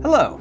Hello,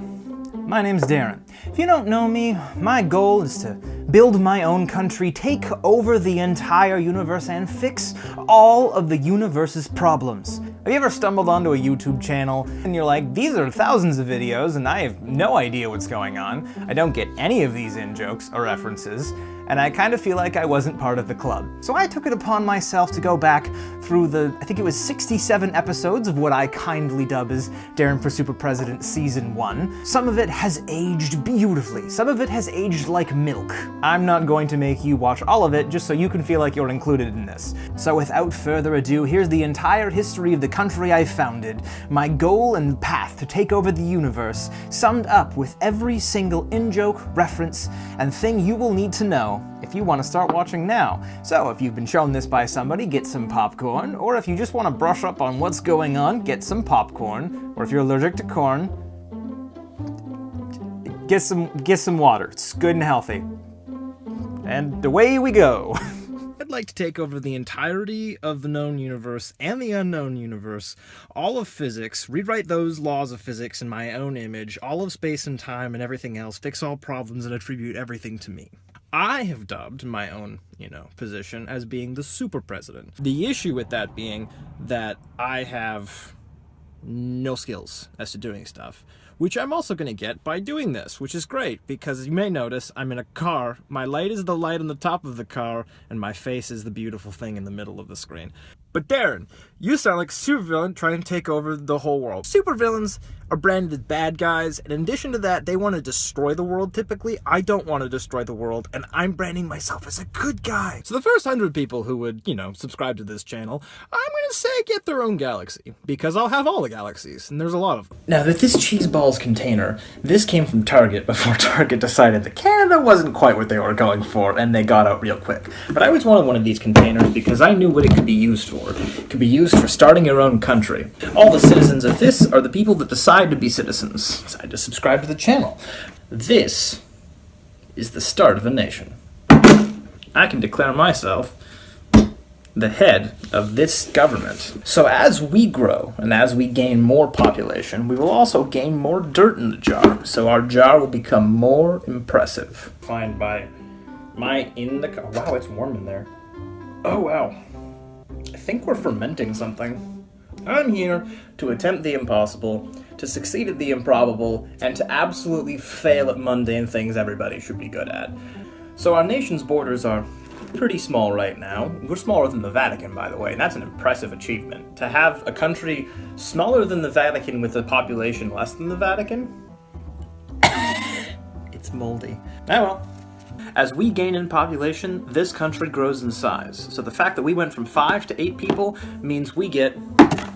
my name's Deron. If you don't know me, my goal is to build my own country, take over the entire universe, and fix all of the universe's problems. Have you ever stumbled onto a YouTube channel and you're like, these are thousands of videos and I have no idea what's going on. I don't get any of these in-jokes or references, and I kind of feel like I wasn't part of the club. So I took it upon myself to go back through I think it was 67 episodes of what I kindly dub as Deron for Super President Season 1. Some of it has aged beautifully. Some of it has aged like milk. I'm not going to make you watch all of it just so you can feel like you're included in this. So without further ado, here's the entire history of the country I founded, my goal and path to take over the universe, summed up with every single in-joke, reference, and thing you will need to know if you want to start watching now. So if you've been shown this by somebody, get some popcorn, or if you just want to brush up on what's going on, get some popcorn, or if you're allergic to corn, get some water. It's good and healthy. And away we go. I'd like to take over the entirety of the known universe and the unknown universe, all of physics, rewrite those laws of physics in my own image, all of space and time and everything else, fix all problems and attribute everything to me. I have dubbed my own, position as being the super president. The issue with that being that I have no skills as to doing stuff, which I'm also going to get by doing this, which is great, because you may notice I'm in a car, my light is the light on the top of the car, and my face is the beautiful thing in the middle of the screen. But Deron, you sound like a supervillain trying to take over the whole world. Supervillains are branded as bad guys, and in addition to that, they want to destroy the world typically. I don't want to destroy the world, and I'm branding myself as a good guy. So the first 100 people who would, subscribe to this channel, I'm going to say get their own galaxy, because I'll have all the galaxies, and there's a lot of them. Now, with this cheese balls container, this came from Target before Target decided that Canada wasn't quite what they were going for, and they got out real quick. But I always wanted one of these containers because I knew what it could be used for. It could be used for starting your own country. All the citizens of this are the people that decide to be citizens. Decide to subscribe to the channel. This is the start of a nation. I can declare myself the head of this government. So as we grow and as we gain more population, we will also gain more dirt in the jar. So our jar will become more impressive. Find by my in the car. Wow, it's warm in there. Oh wow. I think we're fermenting something. I'm here to attempt the impossible, to succeed at the improbable, and to absolutely fail at mundane things everybody should be good at. So our nation's borders are pretty small right now. We're smaller than the Vatican, by the way, and that's an impressive achievement. To have a country smaller than the Vatican with a population less than the Vatican? It's moldy. Oh well. As we gain in population, this country grows in size. So the fact that we went from 5 to 8 people means we get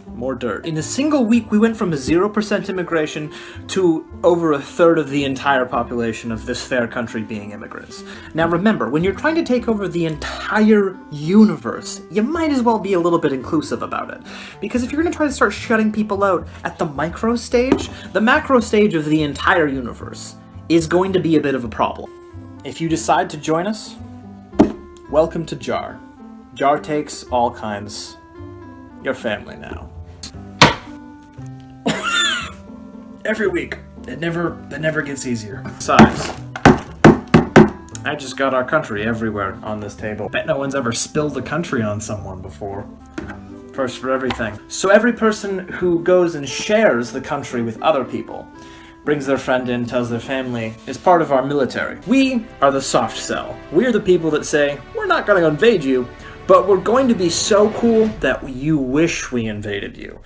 more dirt. In a single week, we went from a 0% immigration to over a third of the entire population of this fair country being immigrants. Now remember, when you're trying to take over the entire universe, you might as well be a little bit inclusive about it. Because if you're going to try to start shutting people out at the micro stage, the macro stage of the entire universe is going to be a bit of a problem. If you decide to join us, welcome to Jar. Jar takes all kinds. Your family now. Every week. It never gets easier. Size. I just got our country everywhere on this table. Bet no one's ever spilled the country on someone before. First for everything. So every person who goes and shares the country with other people, brings their friend in, tells their family, is part of our military. We are the soft sell. We're the people that say, we're not going to invade you, but we're going to be so cool that you wish we invaded you.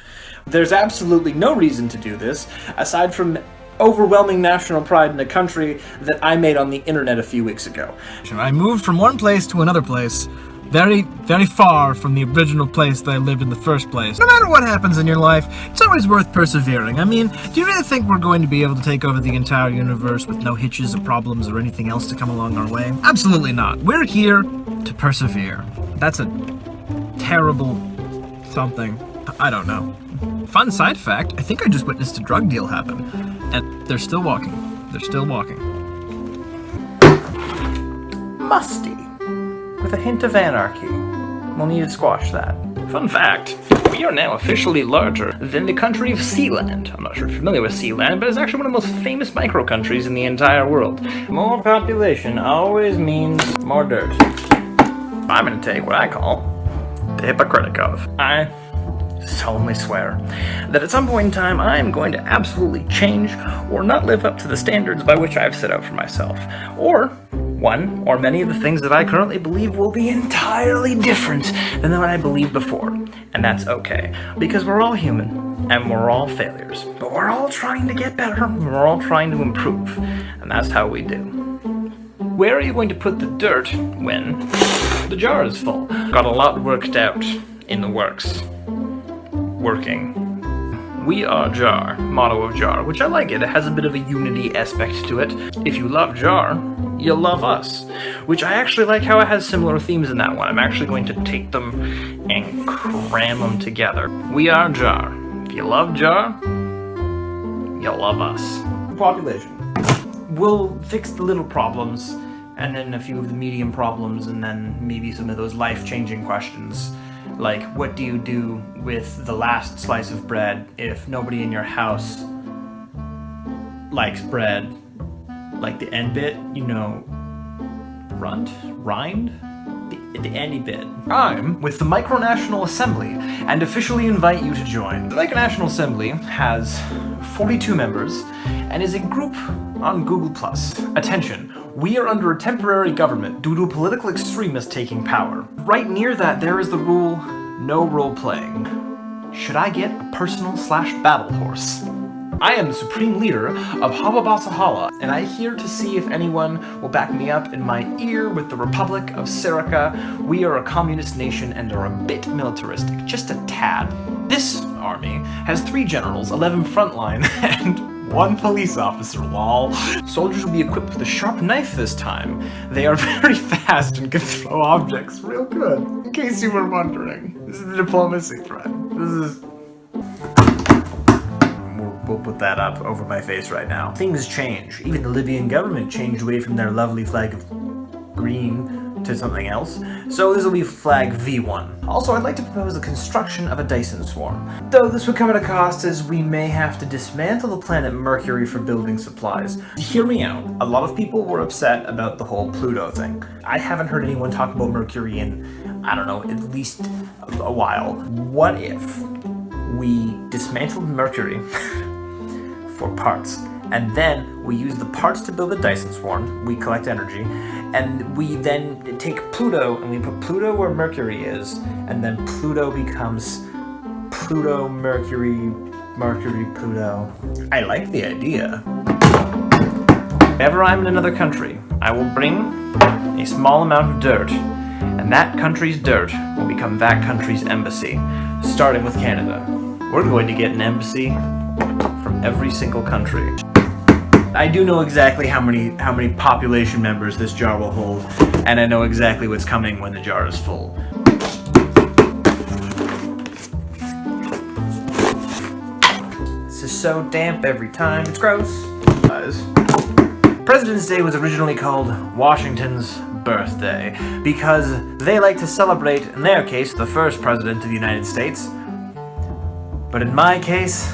There's absolutely no reason to do this, aside from overwhelming national pride in a country that I made on the internet a few weeks ago. I moved from one place to another place, very, very far from the original place that I lived in the first place. No matter what happens in your life, it's always worth persevering. I mean, do you really think we're going to be able to take over the entire universe with no hitches or problems or anything else to come along our way? Absolutely not. We're here to persevere. That's a terrible something. I don't know. Fun side fact, I think I just witnessed a drug deal happen. And they're still walking. They're still walking. Musty. With a hint of anarchy. We'll need to squash that. Fun fact, We are now officially larger than the country of Sealand. I'm not sure if you're familiar with Sealand, but it's actually one of the most famous micro-countries in the entire world. More population always means more dirt. I'm gonna take what I call the Hippocratic Oath. I solemnly swear that at some point in time I am going to absolutely change or not live up to the standards by which I've set out for myself. Or one or many of the things that I currently believe will be entirely different than what I believed before. And that's okay, because we're all human and we're all failures. But we're all trying to get better, we're all trying to improve, and that's how we do. Where are you going to put the dirt when the jar is full? Got a lot worked out in the works. Working. We are Jar, motto of Jar, which I like it. It has a bit of a unity aspect to it. If you love Jar, you'll love us, which I actually like how it has similar themes in that one. I'm actually going to take them and cram them together. We are Jar. If you love Jar, you'll love us. Population. We'll fix the little problems, and then a few of the medium problems, and then maybe some of those life-changing questions. Like, what do you do with the last slice of bread if nobody in your house likes bread? Like the end bit, you know, rind? The endy bit. I'm with the Micronational Assembly and officially invite you to join. The Micronational Assembly has 42 members and is a group on Google+. Attention, we are under a temporary government due to political extremists taking power. Right near that there is the rule, no role playing. Should I get a personal/battle horse? I am the supreme leader of Hawabasahala, and I'm here to see if anyone will back me up in my ear with the Republic of Serica. We are a communist nation and are a bit militaristic, just a tad. This army has 3 generals, 11 frontline, and 1 police officer, lol. Soldiers will be equipped with a sharp knife this time. They are very fast and can throw objects real good. In case you were wondering, this is the diplomacy threat. This is... We'll put that up over my face right now. Things change. Even the Libyan government changed away from their lovely flag of green to something else. So this will be flag V1. Also, I'd like to propose the construction of a Dyson swarm. Though this would come at a cost, as we may have to dismantle the planet Mercury for building supplies. Hear me out. A lot of people were upset about the whole Pluto thing. I haven't heard anyone talk about Mercury in, I don't know, at least a while. What if we dismantled Mercury for parts, and then we use the parts to build a Dyson swarm, we collect energy, and we then take Pluto and we put Pluto where Mercury is, and then Pluto becomes Pluto, Mercury, Pluto. I like the idea. Whenever I'm in another country, I will bring a small amount of dirt, and that country's dirt will become that country's embassy, starting with Canada. We're going to get an embassy from every single country. I do know exactly how many population members this jar will hold, and I know exactly what's coming when the jar is full. This is so damp every time, it's gross. President's Day was originally called Washington's birthday because they like to celebrate, in their case, the first president of the United States. But in my case,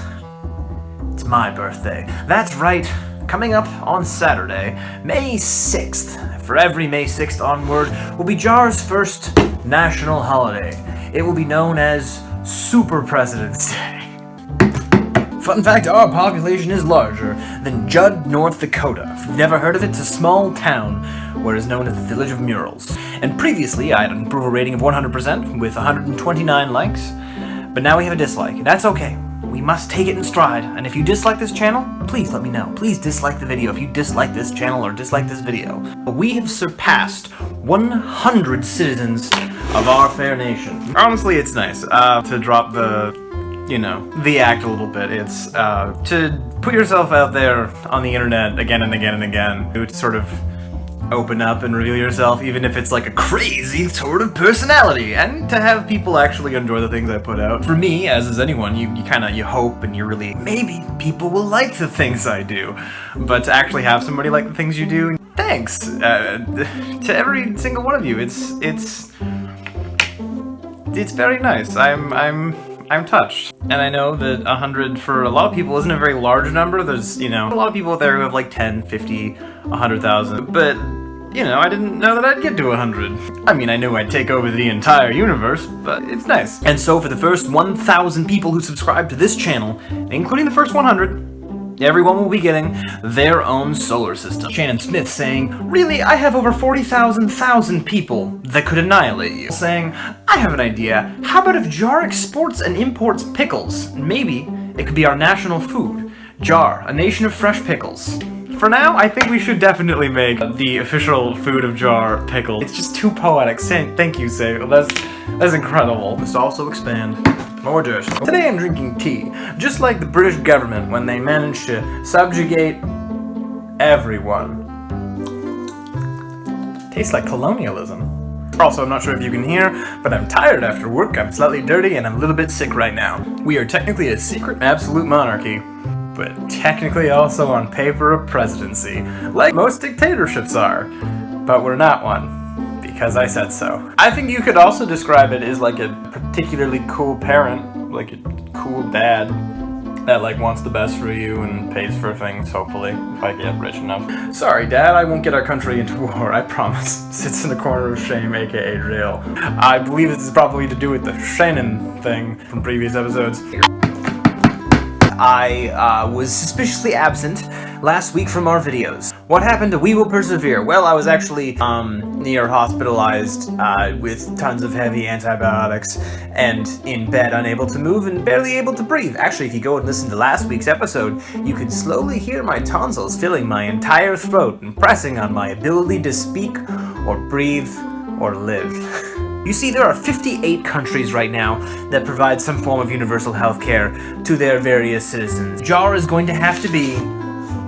it's my birthday. That's right, coming up on Saturday, May 6th. For every May 6th onward will be Jar's first national holiday. It will be known as Super President's Day. Fun fact, our population is larger than Judd, North Dakota. If you've never heard of it, it's a small town where it's known as the Village of Murals. And previously, I had an approval rating of 100% with 129 likes. But now we have a dislike, and that's okay. We must take it in stride, and if you dislike this channel, please let me know. Please dislike the video if you dislike this channel or dislike this video. We have surpassed 100 citizens of our fair nation. Honestly, it's nice to drop the act a little bit. It's to put yourself out there on the internet again and again and again, to sort of open up and reveal yourself, even if it's like a crazy sort of personality, and to have people actually enjoy the things I put out. For me, as is anyone, you hope and you really, maybe people will like the things I do, but to actually have somebody like the things you do, thanks to every single one of you. It's very nice. I'm I'm touched. And I know that 100 for a lot of people isn't a very large number. There's, a lot of people out there who have like 10, 50, 100,000. But, I didn't know that I'd get to 100. I mean, I knew I'd take over the entire universe, but it's nice. And so for the first 1,000 people who subscribe to this channel, including the first 100, everyone will be getting their own solar system. Shannon Smith saying, really, I have over 40,000 people that could annihilate you. Saying, I have an idea. How about if Jar exports and imports pickles? Maybe it could be our national food. Jar, a nation of fresh pickles. For now, I think we should definitely make the official food of Jar pickles. It's just too poetic. Thank you, Sable. That's incredible. Must also expand. More dirt. Today I'm drinking tea, just like the British government when they managed to subjugate everyone. Tastes like colonialism. Also, I'm not sure if you can hear, but I'm tired after work, I'm slightly dirty, and I'm a little bit sick right now. We are technically a secret absolute monarchy, but technically also on paper a presidency, like most dictatorships are, but we're not one. Because I said so. I think you could also describe it as like a particularly cool parent, like a cool dad that like wants the best for you and pays for things, hopefully, if I get rich enough. Sorry, Dad, I won't get our country into war, I promise. Sits in the corner of shame, aka jail. I believe this is probably to do with the Shannon thing from previous episodes. I was suspiciously absent last week from our videos. What happened to We Will Persevere? Well, I was actually near hospitalized with tons of heavy antibiotics and in bed unable to move and barely able to breathe. Actually, if you go and listen to last week's episode, you could slowly hear my tonsils filling my entire throat and pressing on my ability to speak or breathe or live. You see, there are 58 countries right now that provide some form of universal health care to their various citizens. Jar is going to have to be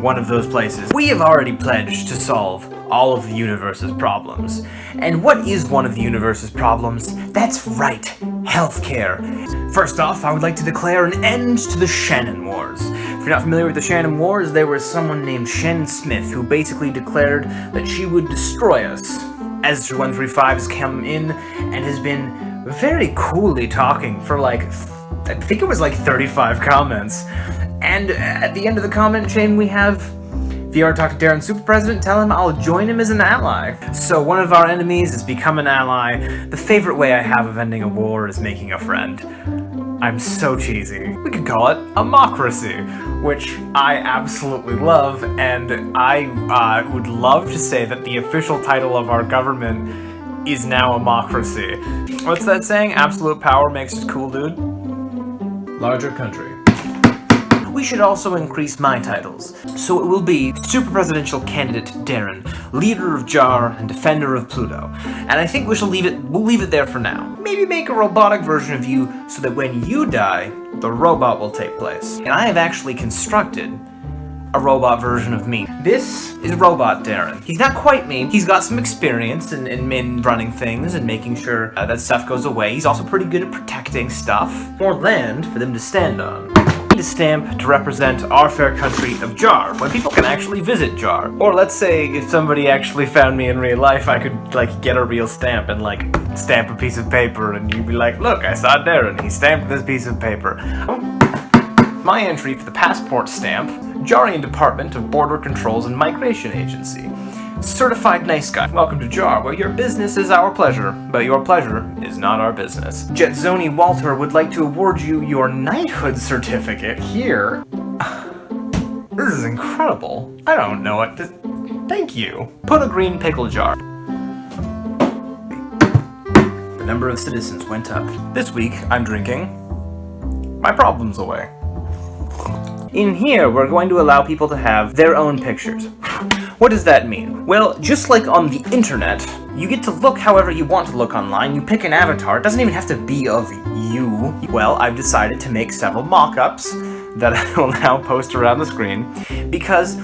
one of those places. We have already pledged to solve all of the universe's problems. And what is one of the universe's problems? That's right, healthcare. First off, I would like to declare an end to the Shannon Wars. If you're not familiar with the Shannon Wars, there was someone named Shannon Smith who basically declared that she would destroy us. Ezra135 has come in and has been very coolly talking for like, I think it was like 35 comments. And at the end of the comment chain we have VR talk to Deron Super President, tell him I'll join him as an ally. So one of our enemies has become an ally. The favorite way I have of ending a war is making a friend. I'm so cheesy. We could call it amocracy, which I absolutely love, and I would love to say that the official title of our government is now amocracy. What's that saying? Absolute power makes us cool, dude? Larger country. We should also increase my titles, so it will be Super Presidential Candidate Deron, Leader of Jar, and Defender of Pluto. And I think we'll leave it there for now. Maybe make a robotic version of you so that when you die, the robot will take place. And I have actually constructed a robot version of me. This is Robot Deron. He's not quite me. He's got some experience in running things and making sure that stuff goes away. He's also pretty good at protecting stuff. More land for them to stand on. A stamp to represent our fair country of Jar, where people can actually visit Jar. Or let's say if somebody actually found me in real life, I could like get a real stamp and like stamp a piece of paper and you'd be like, look, I saw Deron, he stamped this piece of paper. My entry for the passport stamp, Jarian Department of Border Controls and Migration Agency. Certified nice guy. Welcome to Jar, where your business is our pleasure, but your pleasure is not our business. Jetzoni Walter would like to award you your knighthood certificate here. This is incredible. I don't know what to... Thank you. Put a green pickle jar. The number of citizens went up. This week, I'm drinking my problems away. In here, we're going to allow people to have their own pictures. What does that mean? Well, just like on the internet, you get to look however you want to look online. You pick an avatar. It doesn't even have to be of you. Well, I've decided to make several mock-ups that I will now post around the screen, because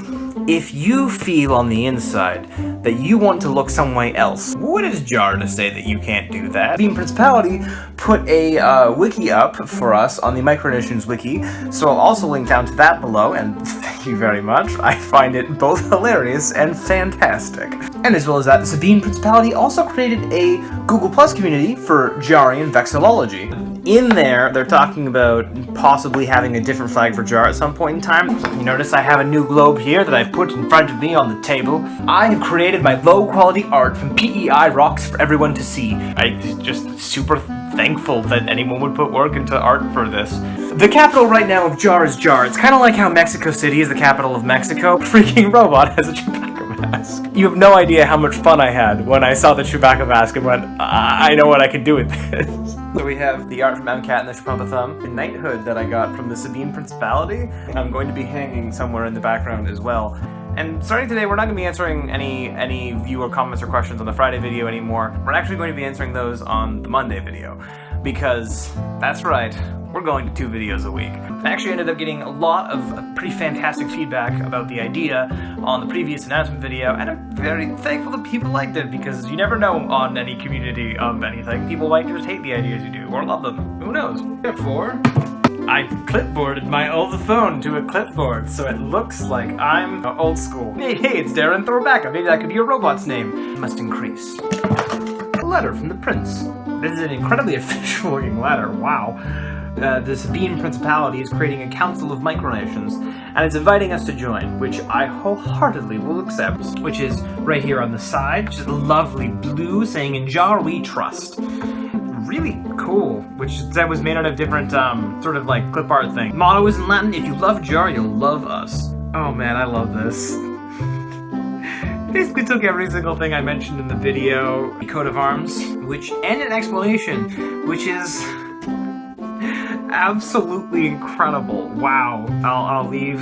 if you feel on the inside that you want to look some way else, what is Jar to say that you can't do that? Beam Principality put a wiki up for us on the Micronations wiki, so I'll also link down to that below, and thank you very much. I find it both hilarious and fantastic. And as well as that, the Sabine Principality also created a Google Plus community for Jarian vexillology. In there, they're talking about possibly having a different flag for Jar at some point in time. You notice I have a new globe here that I've put in front of me on the table. I have created my low-quality art from PEI rocks for everyone to see. I'm just super thankful that anyone would put work into art for this. The capital right now of Jar is Jar. It's kind of like how Mexico City is the capital of Mexico. Freaking robot has a Chewbacca mask. You have no idea how much fun I had when I saw the Chewbacca mask and went, I know what I can do with this. So we have the art from MCAT and the Shpumpa-Thumb, a knighthood that I got from the Sabine Principality. I'm going to be hanging somewhere in the background as well. And starting today, we're not going to be answering any viewer comments or questions on the Friday video anymore. We're actually going to be answering those on the Monday video. Because, that's right, we're going to 2 videos a week. I actually ended up getting a lot of pretty fantastic feedback about the idea on the previous announcement video, and I'm very thankful that people liked it, because you never know on any community of anything. People might just hate the ideas you do, or love them. Who knows? Therefore, I clipboarded my old phone to a clipboard, so it looks like I'm old school. Hey, it's Deron, throw back. Maybe that could be your robot's name. Must increase. A letter from the prince. This is an incredibly official looking letter, wow. The Sabine Principality is creating a council of micronations, and it's inviting us to join, which I wholeheartedly will accept. Which is right here on the side, which is lovely blue saying, "In Jar we trust." Really cool, which that was made out of different sort of like clip art thing. Motto is in Latin, "If you love Jar, you'll love us." Oh man, I love this. Basically took every single thing I mentioned in the video, the coat of arms, and an explanation, which is absolutely incredible. Wow. I'll leave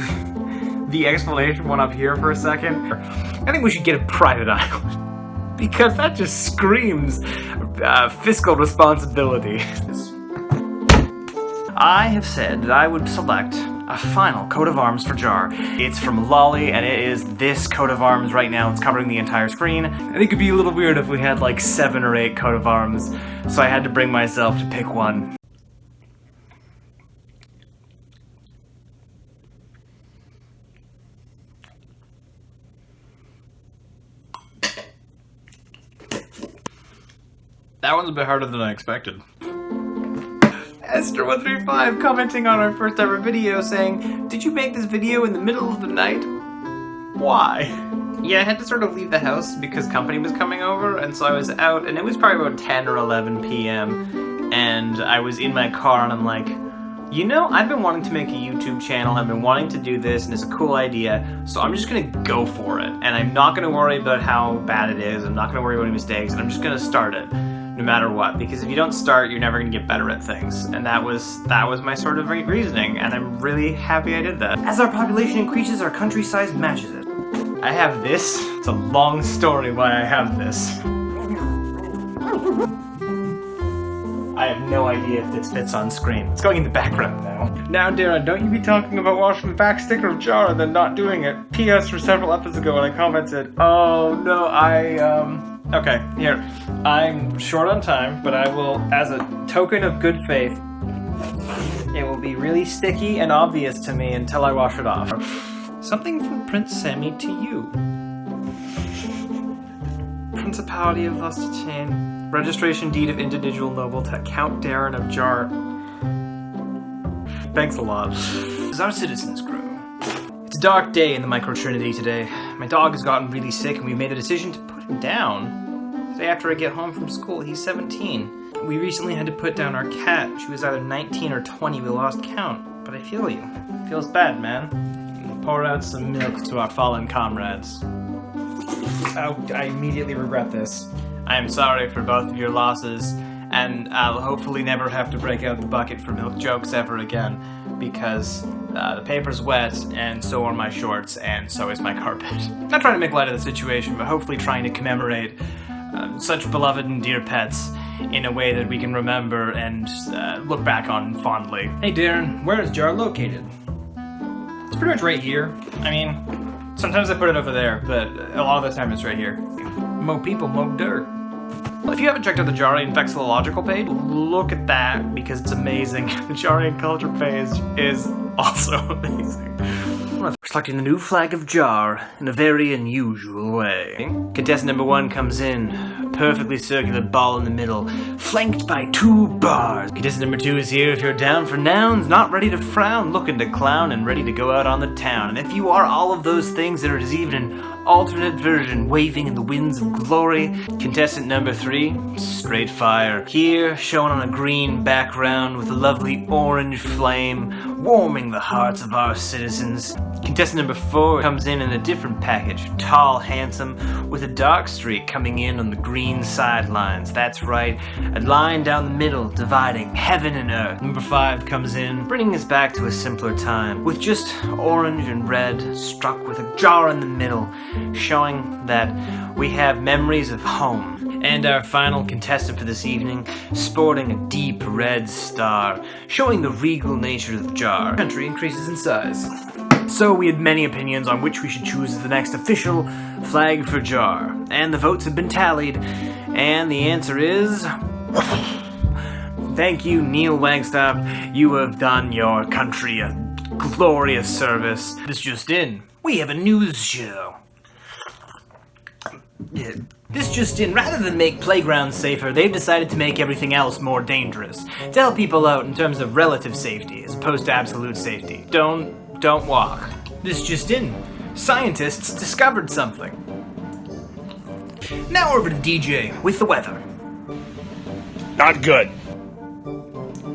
the explanation one up here for a second. I think we should get a private island, because that just screams fiscal responsibility. I have said that I would select a final coat of arms for Jar. It's from Lolly, and it is this coat of arms right now. It's covering the entire screen. I think it'd be a little weird if we had like 7 or 8 coat of arms, so I had to bring myself to pick one. That one's a bit harder than I expected. Esther135 commenting on our first ever video saying, "Did you make this video in the middle of the night? Why?" Yeah, I had to sort of leave the house because company was coming over, and so I was out, and it was probably about 10 or 11 p.m. and I was in my car, and I'm like, you know, I've been wanting to make a YouTube channel, I've been wanting to do this, and it's a cool idea, so I'm just gonna go for it, and I'm not gonna worry about how bad it is, I'm not gonna worry about any mistakes, and I'm just gonna start it. No matter what, because if you don't start, you're never gonna get better at things. And that was my sort of reasoning, and I'm really happy I did that. As our population increases, our country size matches it. I have this. It's a long story why I have this. I have no idea if this fits on screen. It's going in the background now. Now, Deron, don't you be talking about washing the back sticker of Jar and then not doing it. P.S. for several episodes ago when I commented, oh no, okay, here. I'm short on time, but I will, as a token of good faith, it will be really sticky and obvious to me until I wash it off. Something from Prince Sammy to you. Principality of Lustichain. Registration deed of individual noble to Count Deron of Jar. Thanks a lot. As our citizens grow. It's a dark day in the Micro-Trinity today. My dog has gotten really sick and we've made a decision to put him down. The day after I get home from school, he's 17. We recently had to put down our cat. She was either 19 or 20, we lost count. But I feel you. It feels bad, man. Pour out some milk to our fallen comrades. Oh, I immediately regret this. I am sorry for both of your losses, and I'll hopefully never have to break out the bucket for milk jokes ever again, because the paper's wet, and so are my shorts, and so is my carpet. Not trying to make light of the situation, but hopefully trying to commemorate such beloved and dear pets in a way that we can remember and look back on fondly. Hey Darren, where is Jar located? It's pretty much right here. I mean, sometimes I put it over there, but a lot of the time it's right here. Mo people, mo dirt. Well, if you haven't checked out the Jarian vexillological page, look at that, because it's amazing. The Jarian culture page is also amazing. We're selecting the new flag of Jar in a very unusual way. Contestant number 1 comes in, perfectly circular ball in the middle, flanked by 2 bars. Contestant number 2 is here if you're down for nouns, not ready to frown, looking to clown, and ready to go out on the town. And if you are all of those things, there is even an alternate version waving in the winds of glory. Contestant number 3, straight fire. Here, shown on a green background with a lovely orange flame, warming the hearts of our citizens. Contestant number 4 comes in a different package, tall, handsome, with a dark streak coming in on the green sidelines. That's right, a line down the middle dividing heaven and earth. Number 5 comes in, bringing us back to a simpler time, with just orange and red struck with a jar in the middle, showing that we have memories of home. And our final contestant for this evening, sporting a deep red star, showing the regal nature of the jar. The country increases in size. So we had many opinions on which we should choose as the next official flag for Jar. And the votes have been tallied, and the answer is... Thank you, Neil Wagstaff. You have done your country a glorious service. This just in, we have a news show. This just in, rather than make playgrounds safer, they've decided to make everything else more dangerous. To help people out in terms of relative safety, as opposed to absolute safety. Don't walk. This just in, scientists discovered something. Now over to DJ with the weather. Not good.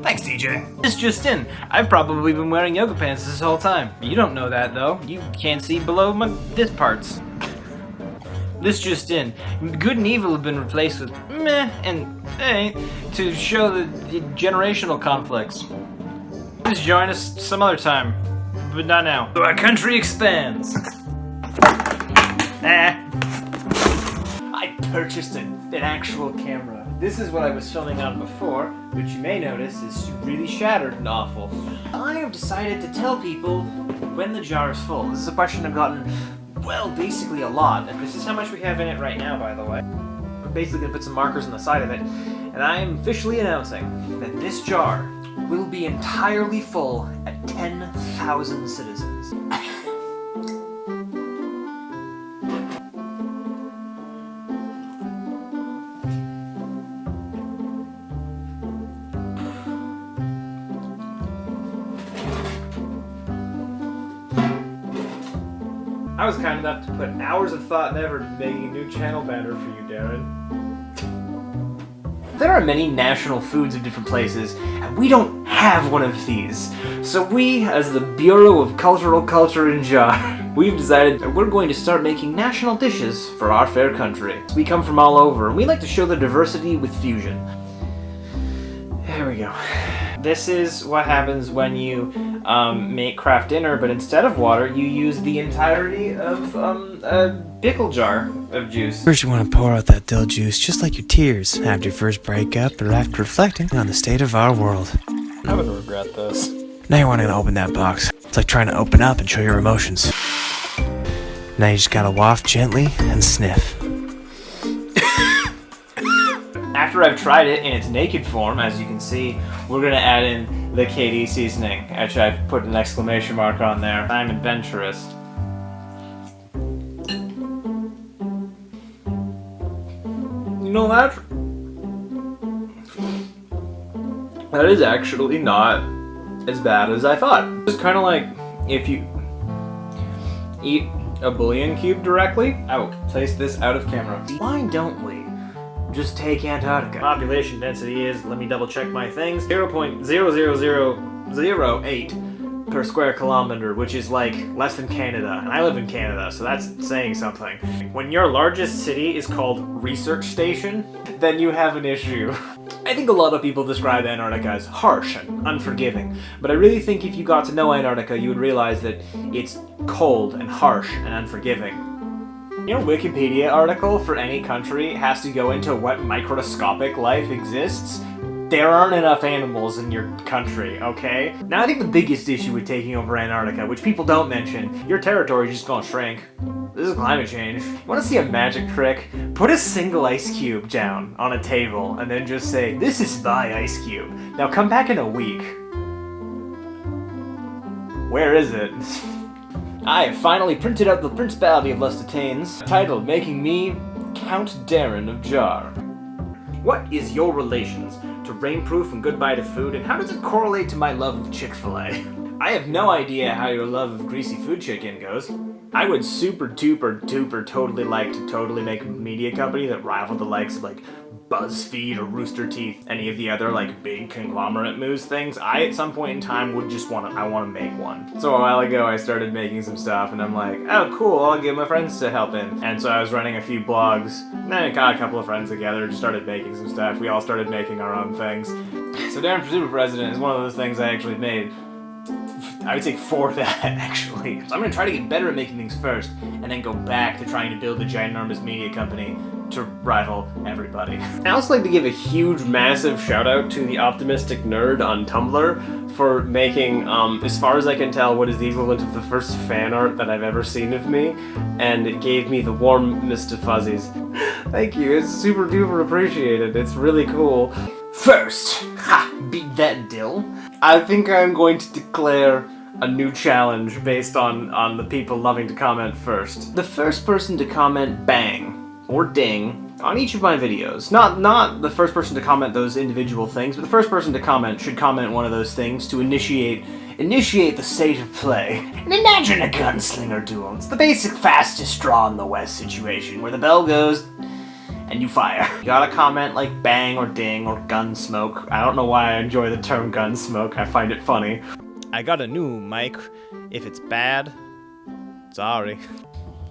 Thanks, DJ. This just in, I've probably been wearing yoga pants this whole time. You don't know that, though. You can't see below this parts. This just in, good and evil have been replaced with meh and eh to show the generational conflicts. Please join us some other time, but not now. So our country expands. I purchased an actual camera. This is what I was filming on before, which you may notice is really shattered and awful. I have decided to tell people when the jar is full. This is a question I've gotten, well, basically a lot. And this is how much we have in it right now, by the way. We're basically going to put some markers on the side of it. And I am officially announcing that this jar will be entirely full at 10,000 citizens. I was kind enough to put hours of thought and effort into making a new channel banner for you, Deron. There are many national foods of different places, and we don't have one of these. So we, as the Bureau of Cultural Culture in Jar, we've decided that we're going to start making national dishes for our fair country. We come from all over, and we like to show the diversity with fusion. There we go. This is what happens when you make craft dinner, but instead of water, you use the entirety of a pickle jar of juice. First you want to pour out that dill juice just like your tears after your first breakup or after reflecting on the state of our world. I would regret this. Now you want to open that box. It's like trying to open up and show your emotions. Now you just gotta waft gently and sniff. After I've tried it in its naked form, as you can see, we're gonna add in the KD seasoning, which I've put an exclamation mark on there. I'm adventurous. You know that is actually not as bad as I thought. It's kind of like if you eat a bouillon cube directly. I will place this out of camera. Why don't we just take Antarctica? Population density is, let me double check my things, 0.00008 per square kilometer, which is like less than Canada. And I live in Canada, so that's saying something. When your largest city is called Research Station, then you have an issue. I think a lot of people describe Antarctica as harsh and unforgiving, but I really think if you got to know Antarctica, you would realize that it's cold and harsh and unforgiving. You know, Wikipedia article for any country has to go into what microscopic life exists. There aren't enough animals in your country, okay? Now I think the biggest issue with taking over Antarctica, which people don't mention, your territory is just gonna shrink. This is climate change. You wanna see a magic trick? Put a single ice cube down on a table and then just say, "This is my ice cube. Now come back in a week." Where is it? I have finally printed out the Principality of Lustatanes, titled Making Me Count Deron of Jar. What is your relations to rainproof and goodbye to food, and how does it correlate to my love of Chick-fil-A? I have no idea how your love of greasy food chicken goes. I would super duper duper totally like to totally make a media company that rivaled the likes of like BuzzFeed or Rooster Teeth, any of the other like big conglomerate news things. I at some point in time would just want to make one. So a while ago I started making some stuff and I'm like, oh cool, I'll get my friends to help in. And so I was running a few blogs, and then I got a couple of friends together, just started making some stuff. We all started making our own things. So Deron for Super President is one of those things I actually made. I would say for that, actually. So I'm gonna try to get better at making things first, and then go back to trying to build a ginormous media company to rival everybody. I also like to give a huge, massive shout out to the Optimistic Nerd on Tumblr for making, as far as I can tell, what is the equivalent of the first fan art that I've ever seen of me, and it gave me the warmest of fuzzies. Thank you, it's super duper appreciated, it's really cool. First, beat that dill. I think I'm going to declare a new challenge based on the people loving to comment first. The first person to comment bang or ding on each of my videos, not the first person to comment those individual things, but the first person to comment should comment one of those things to initiate the state of play. And imagine a gunslinger duel. It's the basic fastest draw in the West situation, where the bell goes and you fire. You gotta comment like bang or ding or gun smoke. I don't know why I enjoy the term gun smoke, I find it funny. I got a new mic. If it's bad, sorry.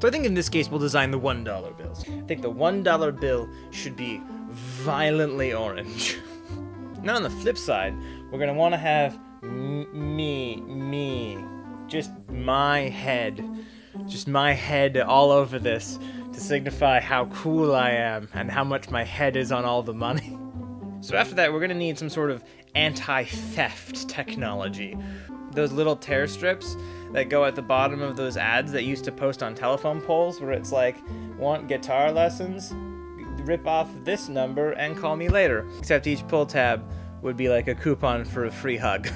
So I think in this case we'll design the $1 bills. I think the $1 bill should be violently orange. Now on the flip side, we're gonna wanna have me. Just my head all over this to signify how cool I am and how much my head is on all the money. So after that, we're gonna need some sort of anti-theft technology. Those little tear strips that go at the bottom of those ads that used to post on telephone poles where it's like, want guitar lessons? Rip off this number and call me later. Except each pull tab would be like a coupon for a free hug.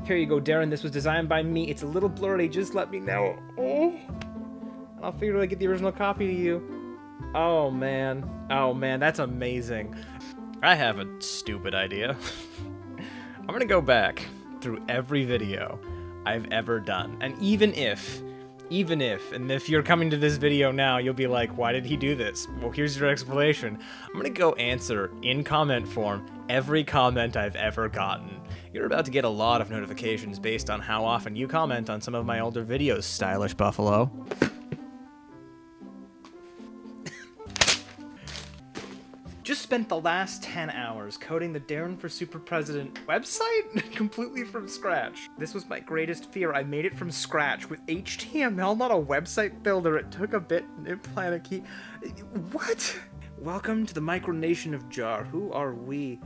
Here you go, Deron, this was designed by me. It's a little blurry, just let me know. Oh. I'll figure out how to get the original copy to you. Oh man, that's amazing. I have a stupid idea. I'm gonna go back through every video I've ever done, and even if you're coming to this video now, you'll be like, why did he do this? Well, here's your explanation. I'm gonna go answer in comment form every comment I've ever gotten. You're about to get a lot of notifications based on how often you comment on some of my older videos, stylish buffalo. Just spent the last 10 hours coding the Deron for Super President website completely from scratch. This was my greatest fear. I made it from scratch with HTML, not a website builder. It took a bit to implant a key. What? Welcome to the Micronation of Jar. Who are we?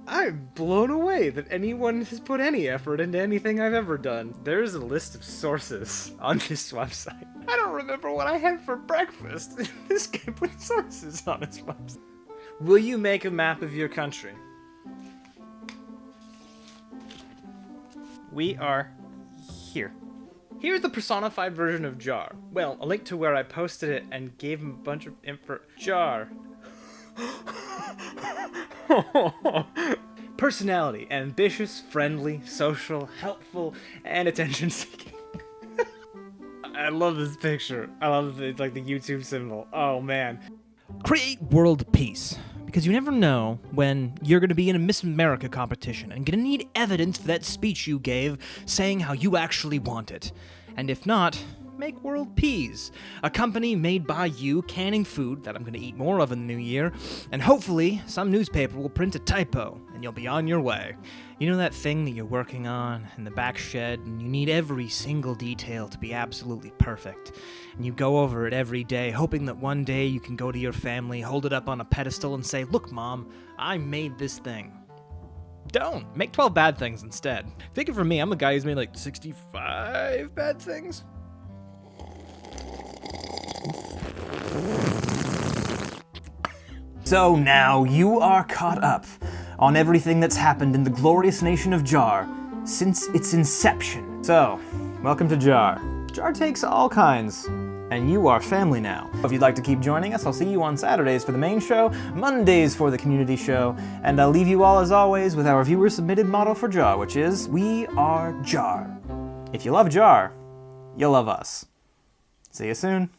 I'm blown away that anyone has put any effort into anything I've ever done. There's a list of sources on this website. I don't remember what I had for breakfast. This guy put sources on his website. Will you make a map of your country? We are here. Here's the personified version of Jar. Well, a link to where I posted it and gave him a bunch of info. Jar. Personality: ambitious, friendly, social, helpful, and attention-seeking. I love this picture. I love it, like the YouTube symbol. Oh man. Create world peace. Because you never know when you're going to be in a Miss America competition and going to need evidence for that speech you gave saying how you actually want it. And if not, make world peas. A company made by you canning food that I'm going to eat more of in the new year. And hopefully some newspaper will print a typo and you'll be on your way. You know that thing that you're working on in the back shed and you need every single detail to be absolutely perfect. And you go over it every day, hoping that one day you can go to your family, hold it up on a pedestal and say, look, Mom, I made this thing. Don't. Make 12 bad things instead. Take it from me, I'm a guy who's made like 65 bad things. So now you are caught up on everything that's happened in the glorious nation of Jar since its inception. So, welcome to Jar. Jar takes all kinds and you are family now. If you'd like to keep joining us, I'll see you on Saturdays for the main show, Mondays for the community show, and I'll leave you all, as always, with our viewer-submitted motto for Jar, which is, we are Jar. If you love Jar, you'll love us. See you soon.